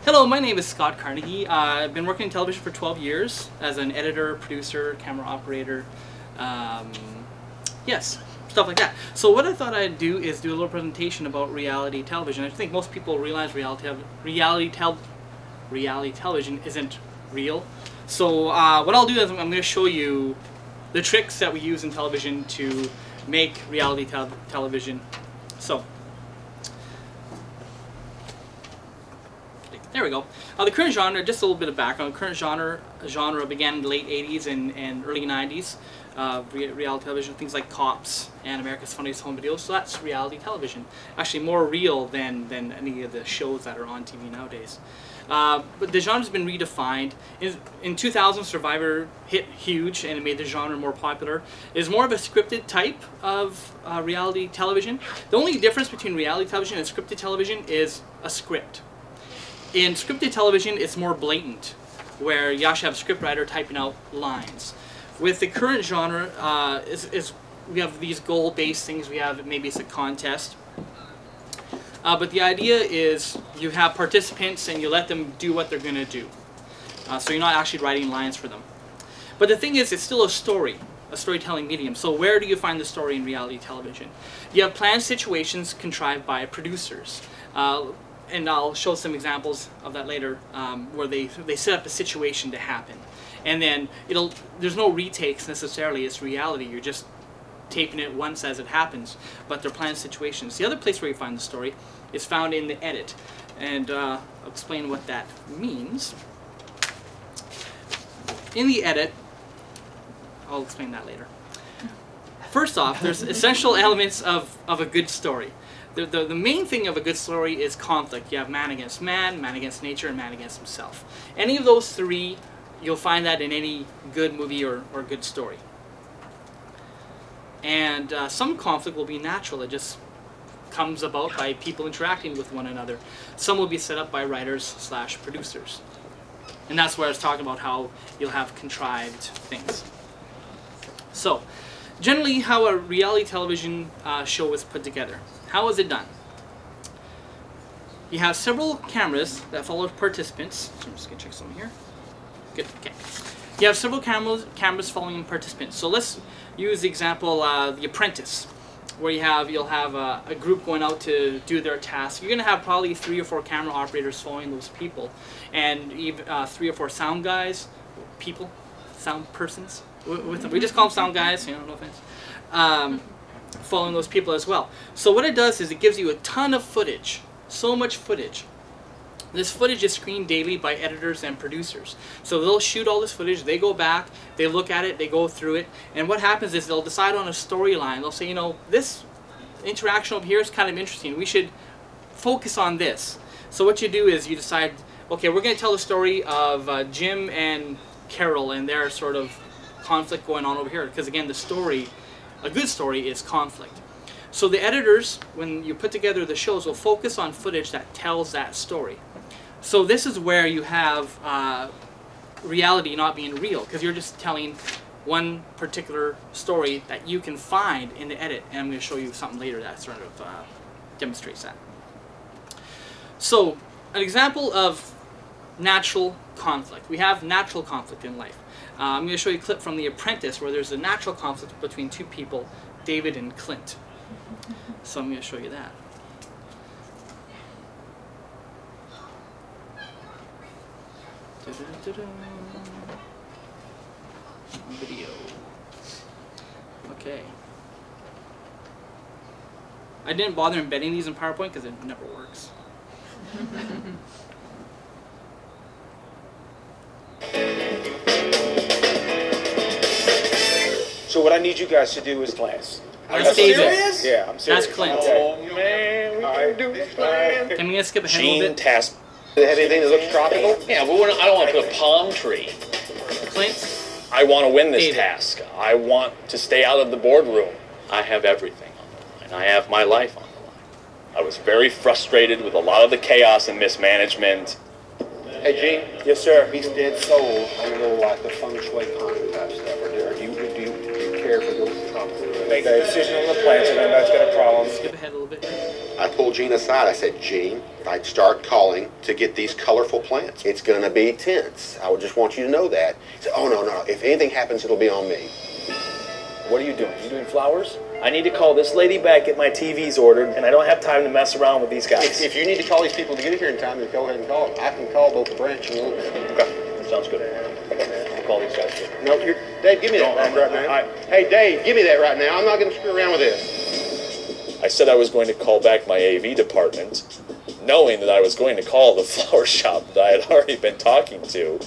Hello, my name is Scott Carnegie. I've been working in television for 12 years as an editor, producer, camera operator, yes, stuff like that. So what I thought I'd do is do a little presentation about reality television. I think most people realize reality television isn't real. So what I'll do is I'm going to show you the tricks that we use in television to make reality television. So there we go. The current genre, just a little bit of background. The current genre began in the late 80s and early 90s. Reality television, things like Cops and America's Funniest Home Videos. So that's reality television. Actually more real than any of the shows that are on TV nowadays. But the genre's been redefined. In 2000, Survivor hit huge and it made the genre more popular. It's more of a scripted type of reality television. The only difference between reality television and scripted television is a script. In scripted television, it's more blatant, where you actually have a scriptwriter typing out lines. With the current genre, we have these goal-based things. We have, maybe it's a contest. But the idea is you have participants and you let them do what they're going to do. So you're not actually writing lines for them. But the thing is, it's still a storytelling medium. So where do you find the story in reality television? You have planned situations contrived by producers. And I'll show some examples of that later, where they set up a situation to happen. And then there's no retakes necessarily, it's reality. You're just taping it once as it happens, but they're planned situations. The other place where you find the story is found in the edit. And I'll explain what that means. In the edit, I'll explain that later. First off, there's essential elements of a good story. The main thing of a good story is conflict. You have man against nature, and man against himself. Any of those three, you'll find that in any good movie or good story. And some conflict will be natural. It just comes about by people interacting with one another. Some will be set up by writers/producers. And that's where I was talking about how you'll have contrived things. So, generally how a reality television show is put together. How is it done? You have several cameras that follow participants. So I'm just going to check something here. Good, okay. You have several cameras following participants. So let's use the example, The Apprentice, where you'll have a group going out to do their task. You're going to have probably 3 or 4 camera operators following those people, and even 3 or 4 sound guys, sound persons with them. We just call them sound guys, no offense. Following those people as well. So what it does is it gives you a ton of footage, so much footage. This footage is screened daily by editors and producers. So they'll shoot all this footage, they go back, they look at it, they go through it, and what happens is they'll decide on a storyline. They'll say, this interaction over here is kind of interesting, we should focus on this. So what you do is you decide, okay, we're going to tell the story of Jim and Carol and their sort of conflict going on over here, because again, a good story is conflict. So the editors, when you put together the shows, will focus on footage that tells that story. So this is where you have reality not being real, because you're just telling one particular story that you can find in the edit. And I'm going to show you something later that sort of demonstrates that. So an example of natural conflict. We have natural conflict in life. I'm going to show you a clip from The Apprentice where there's a natural conflict between 2 people, David and Clint. So I'm going to show you that. Video. Okay. I didn't bother embedding these in PowerPoint because it never works. So what I need you guys to do is class. That's serious? Yeah, I'm serious. That's Clint. Oh man, we can do this. Can we skip ahead a little bit? Task. Have anything that looks tropical? Yeah, but I don't want to put a palm tree. Clint? I want to win this David. task. I want to stay out of the boardroom. I have everything on the line. I have my life on the line. I was very frustrated with a lot of the chaos and mismanagement. Hey, Gene. Yes, sir. He's dead sold. I don't know what the feng shui concepts that were there. Do you care for those tropical? Make a decision on the plans, and then that's got a problem. Skip ahead a little bit here. I pulled Gene aside. I said, Gene, if I start calling to get these colorful plants, it's going to be tense. I would just want you to know that. He said, oh, no, no. If anything happens, it'll be on me. What are you doing? You doing flowers? I need to call this lady back, get my TVs ordered, and I don't have time to mess around with these guys. If you need to call these people to get here in time, then go ahead and call them. I can call both the branch and the... Okay, sounds good. I'll call these guys. No, Dave, give me that back right now. Hey, Dave, give me that right now. I'm not going to screw around with this. I said I was going to call back my AV department, knowing that I was going to call the flower shop that I had already been talking to.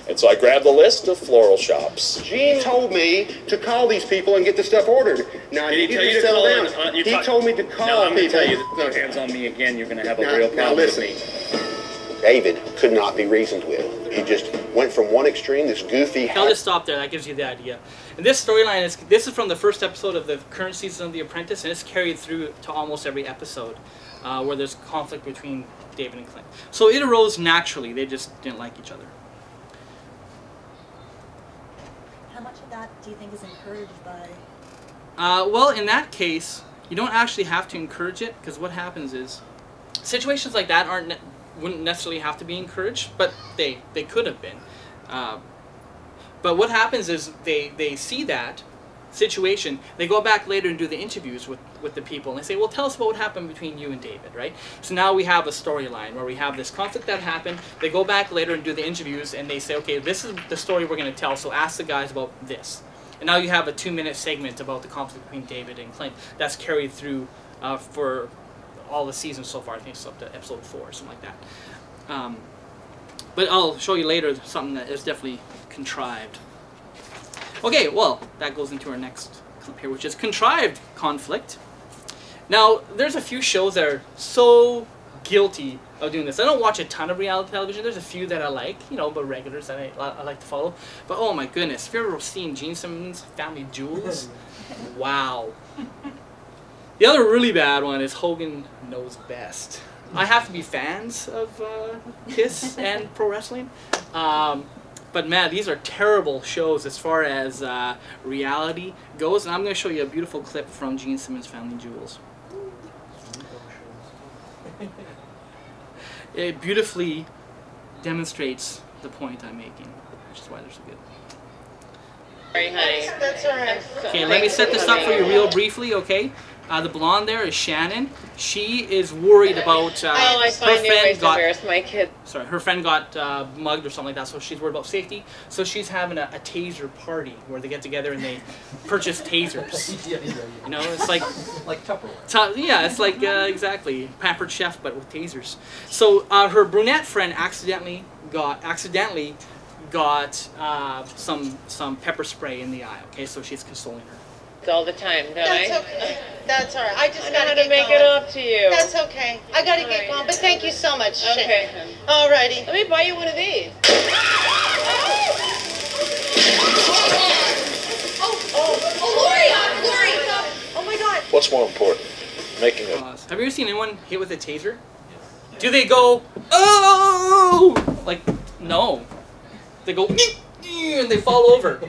And so I grabbed the list of floral shops. Gene told me to call these people and get the stuff ordered. Now, Did he tell you to settle call down. in, He told me to call now, I'm going to people. tell you, put your hands on me again, you're going to have a real problem now listen. with me. David could not be reasoned with. He just went from one extreme, this goofy... I'll just stop there. That gives you the idea. And this storyline this is from the first episode of the current season of The Apprentice, and it's carried through to almost every episode where there's conflict between David and Clint. So it arose naturally. They just didn't like each other. How much of that do you think is encouraged by... Well, in that case, you don't actually have to encourage it, because what happens is situations like that wouldn't necessarily have to be encouraged, but they could have been. But what happens is they see that situation, they go back later and do the interviews with the people, and they say, well, tell us about what happened between you and David, right? So now we have a storyline where we have this conflict that happened. They go back later and do the interviews, and they say, okay, this is the story we're going to tell, so ask the guys about this. And now you have a 2-minute segment about the conflict between David and Clint that's carried through for all the seasons so far. I think it's up to episode 4 or something like that. But I'll show you later something that is definitely contrived. Okay, well, that goes into our next clip here, which is contrived conflict. Now, there's a few shows that are so guilty of doing this. I don't watch a ton of reality television. There's a few that I like, you know, but regulars that I like to follow. But oh my goodness, have you ever seen Gene Simmons' Family Jewels? Wow. The other really bad one is Hogan Knows Best. I have to be fans of KISS and pro wrestling. But man, these are terrible shows as far as reality goes. And I'm going to show you a beautiful clip from Gene Simmons' Family Jewels. It beautifully demonstrates the point I'm making, which is why they're so good. Sorry, honey. That's all right. Okay, let me set this up for you real briefly, okay? The blonde there is Shannon. She is worried about I find new ways to embarrass my kid. Sorry, her friend got mugged or something like that, so she's worried about safety. So she's having a taser party where they get together and they purchase tasers. You know, it's like Tupperware. Yeah, it's like exactly Pampered Chef, but with tasers. So her brunette friend accidentally got some pepper spray in the eye. Okay, so she's consoling her. All the time, don't I? That's okay. That's all right. I just I know gotta how get to make going. it up to you. That's okay. I gotta get Alright. going, but thank you so much. Okay. All righty. Let me buy you one of these. Gloria! Oh my God. What's more important? Making a... Have you ever seen anyone hit with a taser? Do they go, oh? Like, no. They go, and they fall over.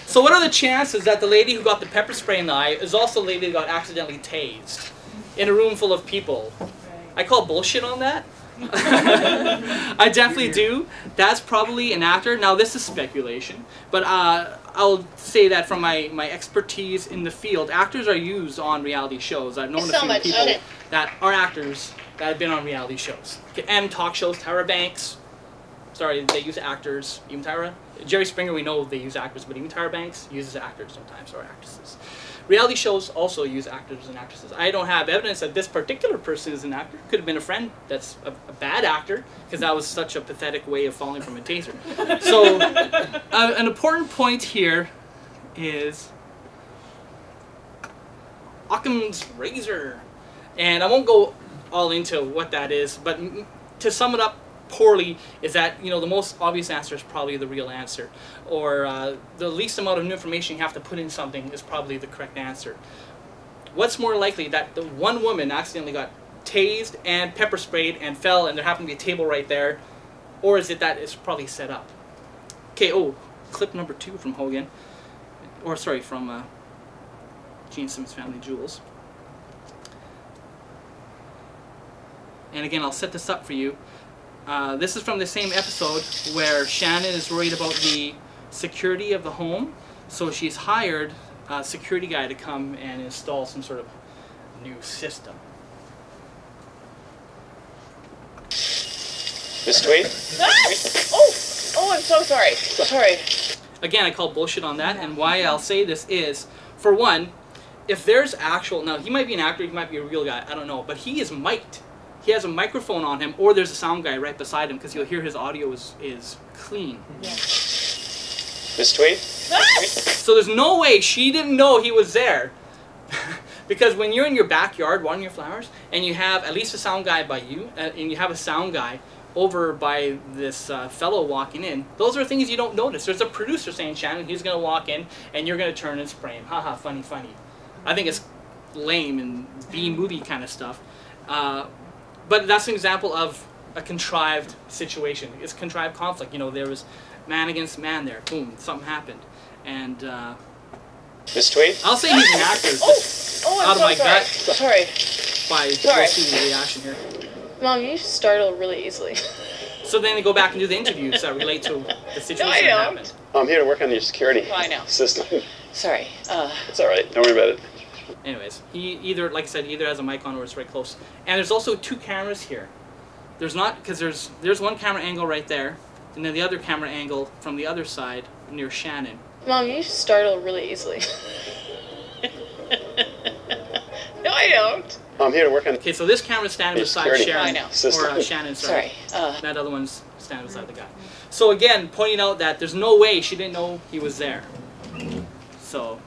So what are the chances that the lady who got the pepper spray in the eye is also the lady that got accidentally tased in a room full of people? I call bullshit on that. I definitely do. That's probably an actor. Now this is speculation, but I'll say that from my expertise in the field, actors are used on reality shows. I've known a few people that are actors that have been on reality shows and talk shows. Tyra Banks. Sorry, they use actors. Even Tyra. Jerry Springer, we know they use actors, but even Tyra Banks uses actors sometimes, or actresses. Reality shows also use actors and actresses. I don't have evidence that this particular person is an actor. Could have been a friend that's a bad actor, because that was such a pathetic way of falling from a taser. So, an important point here is Occam's razor. And I won't go all into what that is, but to sum it up poorly is that, you know, the most obvious answer is probably the real answer, or the least amount of new information you have to put in something is probably the correct answer. What's more likely, that the one woman accidentally got tased and pepper sprayed and fell and there happened to be a table right there, or is it that it's probably set up? Okay, clip number 2 from Hogan, or sorry, from Gene Simmons' Family Jewels. And again, I'll set this up for you. This is from the same episode where Shannon is worried about the security of the home. So she's hired a security guy to come and install some sort of new system. Miss Tweed? Oh, I'm so sorry. Sorry. Again, I call bullshit on that, and why I'll say this is, for one, if there's actual, now he might be an actor, he might be a real guy, I don't know, but he is mic'd. He has a microphone on him, or there's a sound guy right beside him, because you'll hear his audio is clean. Yeah. Miss Tweed? So there's no way she didn't know he was there. Because when you're in your backyard watering your flowers, and you have at least a sound guy by you, and you have a sound guy over by this fellow walking in, those are things you don't notice. There's a producer saying, Shannon, he's going to walk in, and you're going to turn and spray him. Haha, funny, funny. I think it's lame and B-movie kind of stuff. But that's an example of a contrived situation. It's contrived conflict. You know, there was man against man there. Boom, something happened. And Miss Tweed? I'll say he's an actor. I'm Out of so my sorry. gut. Sorry. By Sorry. seeing the reaction here. Mom, you startle really easily. So then they go back and do the interviews that relate to the situation No, I that don't. happened. I'm here to work on your security Oh, I know. system. Sorry. It's all right. Don't worry about it. Anyways, he either, like I said, either has a mic on or it's right close. And there's also 2 cameras here. There's not, because there's one camera angle right there, and then the other camera angle from the other side near Shannon. Mom, you startle really easily. No, I don't. I'm here to work on Okay, so this camera's standing your beside security Sharon, I know. system. or Shannon, sorry. Sorry. That other one's standing beside the guy. So again, pointing out that there's no way she didn't know he was there. So,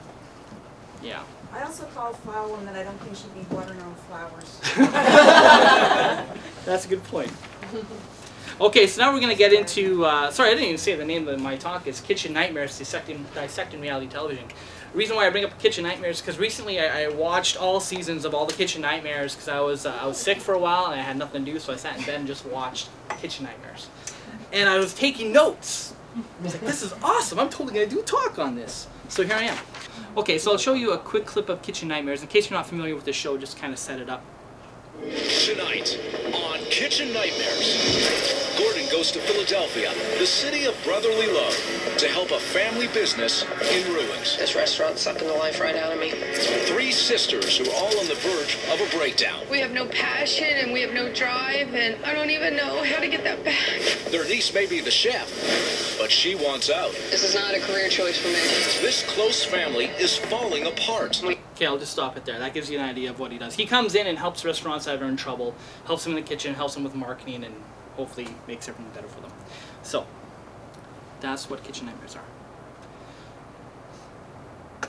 yeah. I also call flower woman that I don't think she'd be watering her own flowers. That's a good point. Okay, so now we're going to get into, sorry, I didn't even say the name of my talk. It's Kitchen Nightmares, Dissecting Reality Television. The reason why I bring up Kitchen Nightmares is because recently I watched all seasons of all the Kitchen Nightmares because I was sick for a while and I had nothing to do, so I sat in bed and just watched Kitchen Nightmares. And I was taking notes. I was like, this is awesome. I'm totally going to do a talk on this. So here I am. Okay, so I'll show you a quick clip of Kitchen Nightmares. In case you're not familiar with the show, just kind of set it up. Tonight on Kitchen Nightmares, Gordon goes to Philadelphia, the city of brotherly love, to help a family business in ruins. This restaurant's sucking the life right out of me. 3 sisters who are all on the verge of a breakdown. We have no passion and we have no drive, and I don't even know how to get that back. Their niece may be the chef, but she wants out. This is not a career choice for me. This close family is falling apart. Okay, I'll just stop it there. That gives you an idea of what he does. He comes in and helps restaurants that are in trouble, helps them in the kitchen, helps them with marketing, and hopefully makes everything better for them. So, that's what Kitchen Nightmares are.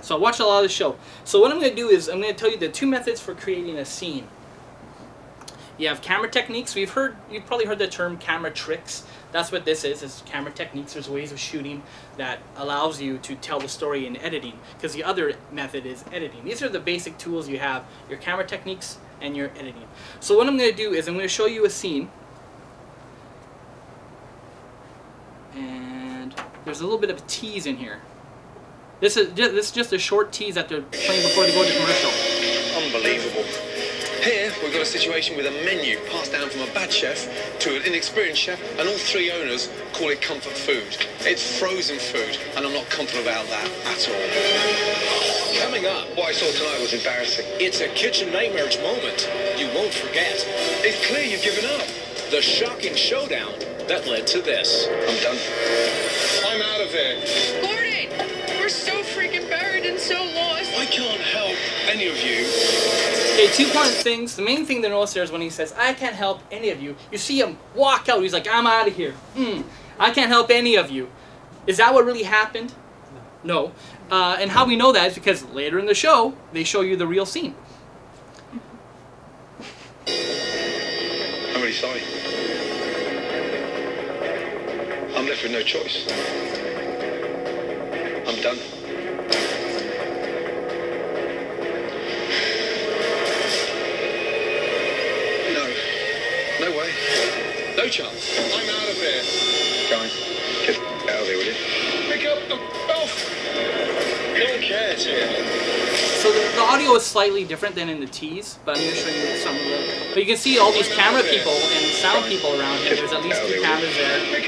So I watched a lot of the show. So what I'm going to do is I'm going to tell you the 2 methods for creating a scene. You have camera techniques. You've probably heard the term camera tricks. That's what this is camera techniques. There's ways of shooting that allows you to tell the story in editing, because the other method is editing. These are the basic tools you have, your camera techniques and your editing. So what I'm going to do is I'm going to show you a scene. And there's a little bit of a tease in here. This is just a short tease that they're playing before they go to commercial. Unbelievable. Here, we've got a situation with a menu passed down from a bad chef to an inexperienced chef, and all 3 owners call it comfort food. It's frozen food, and I'm not confident about that at all. Coming up, What I saw tonight was embarrassing. it's a Kitchen Nightmares moment you won't forget. It's clear you've given up. The shocking showdown that led to this. I'm done. I'm out of here. Gordon, we're so freaking buried and so lost. I can't help any of you. Okay, 2 important things. The main thing to notice there is when he says, I can't help any of you. You see him walk out. He's like, I'm out of here. I can't help any of you. Is that what really happened? No. And how we know that is because later in the show, they show you the real scene. I'm really sorry. I'm left with no choice. I'm done. No way. No chance. I'm out of here. Guys, get out of here, will you? Pick up the elf. cared. So the audio is slightly different than in the T's, but I'm going to show you some of them. But you can see all these camera people and sound people around here. There's at least 2 cameras there.